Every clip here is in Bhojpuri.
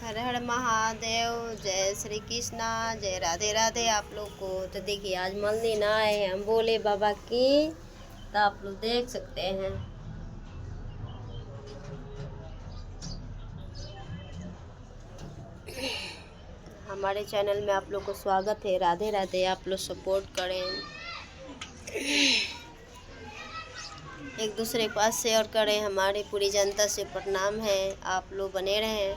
हर हर महादेव। जय श्री कृष्णा। जय राधे राधे आप लोग को। तो देखिए आज मंदिर आए हैं हम भोले बाबा की, तो आप लोग देख सकते हैं। हमारे चैनल में आप लोग को स्वागत है। राधे राधे। आप लोग सपोर्ट करें, एक दूसरे के पास शेयर करें। हमारी पूरी जनता से प्रणाम है, आप लोग बने रहें।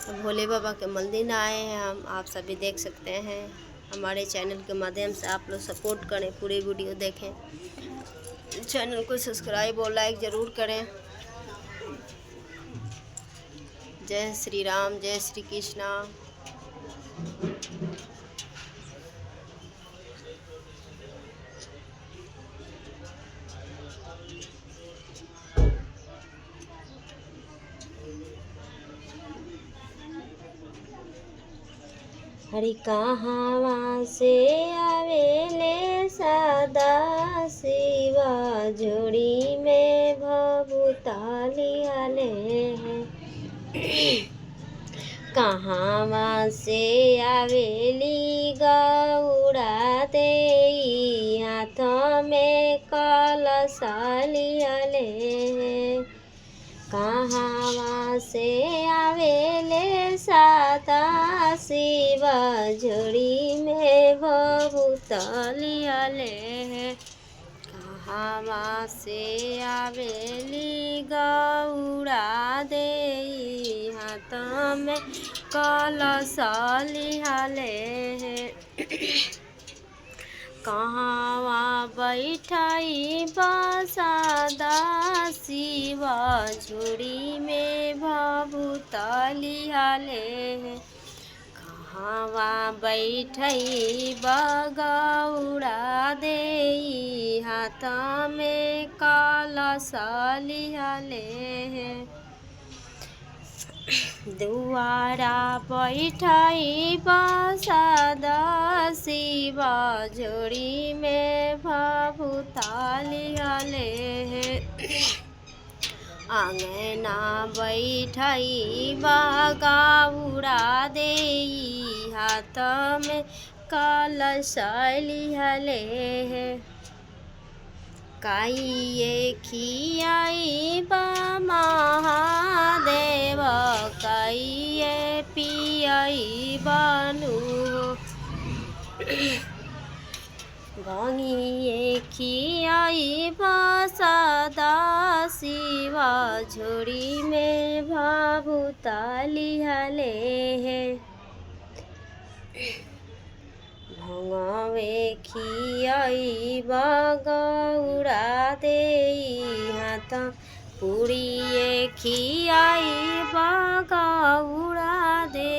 तो भोले बाबा के मंदिर आए हैं हम, आप सभी देख सकते हैं। हमारे चैनल के माध्यम से आप लोग सपोर्ट करें, पूरी वीडियो देखें, चैनल को सब्सक्राइब और लाइक ज़रूर करें। जय श्री राम, जय श्री कृष्णा। हरि कहाँ से आवेले सदा शिवा, जोड़ी में भभूताली आले हैं। कहाँ से आवेली गौरा दे, हाथ में कलशाली आले हैं। कहाँ से आवेले सदा शिवा, जोड़ी में भभूताली आले हैं। कहाँ से आवेली गौरा दे, हाथ में कलशाली आले हैं। कहाँ बैठाई बसदा शिवा, झोड़ी में भभूताली आले हैं। कहाँ बैठाई बगौरा दे, हाथ में कलशाली आले हैं। दुआरा बैठाई बसदा शिवा, जोड़ी में भभूताली आले हैं। आंगना बैठाई बगौरा दे, हाथ में कलशाली आले हैं। काइए खियाई बा महादेव, काइए पियाई बानु। भंगिए खियाई बा सदा शिवा, झोड़ी में भभूताली आले हैं। भंगवे खियाई बगौरा दे, हाथ पूड़िए खियाई बगौरा दे,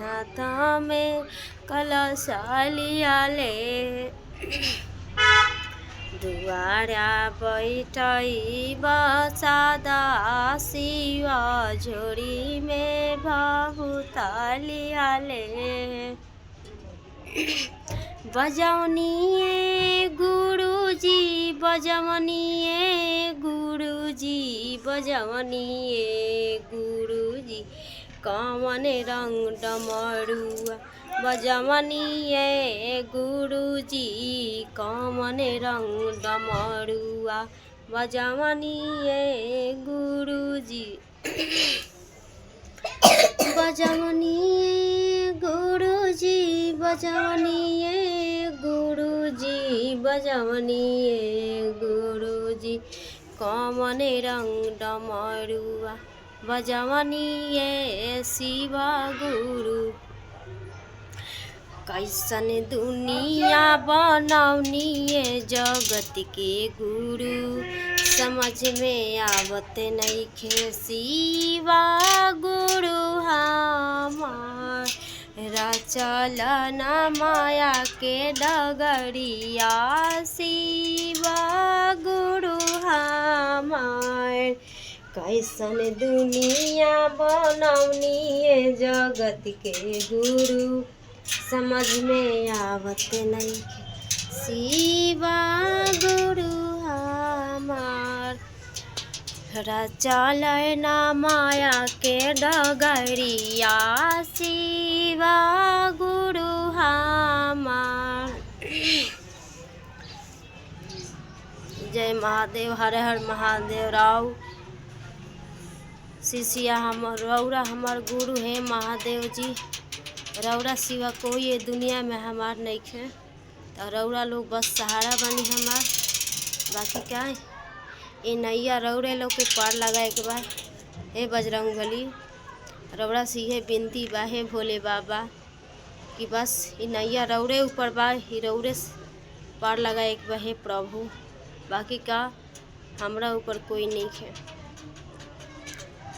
हाथ में कलशाली आले। दुआरा बैठाई बसदा शिवा, झोड़ी में भभूताली आले। बजौनिए गुरुजी, बजौनिए गुरुजी, बजौनिए गुरुजी, कौन रंग डमरुआ। बजौनिए गुरुजी, कौन रंग डमरुआ। बजौनिए गुरुजी, बजौनिए गुरुजी, बजौनिए गुरुजी, बजौनिए गुरुजी, कौन रंग डमरुआ। बजौनिए शिवा गुरु। कैसन दुनिया बनौनिए जगत के गुरु, समझ में आवत नइखे शिवा गुरु हमार। चलन माया के डगरिया शिवा गुरु हमार। कैसन दुनिया बनौनिए जगत के गुरु, समझ में आवत नइखे शिवा गुरु हमार। चले ना माया के डगरिया शिवा गुरु हमार। जय महादेव, हर हर महादेव। राव शिष्या हमर रौरा हमार गुरु है महादेव जी। रौरा सिवा कोई ये दुनिया में हमार नहीं है, तो रौरा लोग बस सहारा बनी हमार। बाकी क्या है, ये नैया रौरे लोग के पार लगाए के बा। हे बजरंगबली, रौरा से यह विनती बा हे भोले बाबा कि बस ये नैया रौरे ऊपर बा, ही रौरे पार लगाए के बा हे प्रभु। बाकी का हमरा ऊपर कोई नहीं है।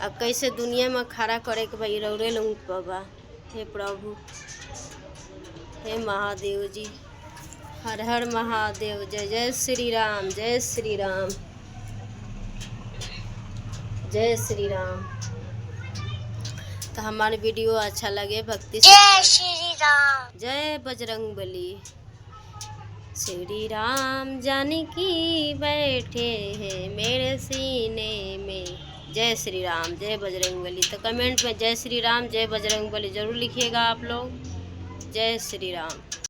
अब कैसे दुनिया में खड़ा करे के बा, ये रौरे लोग ऊपर बा हे प्रभु। हे महादेव जी, हर हर महादेव। जय जय श्री राम, जय श्री राम, जय श्री राम। तो हमारे वीडियो अच्छा लगे भक्ति से जय श्री राम, जय बजरंगबली। श्री राम जानकी बैठे हैं मेरे सीने में। जय श्री राम, जय बजरंगबली। तो कमेंट में जय श्री राम, जय बजरंगबली ज़रूर लिखिएगा आप लोग। जय श्री राम।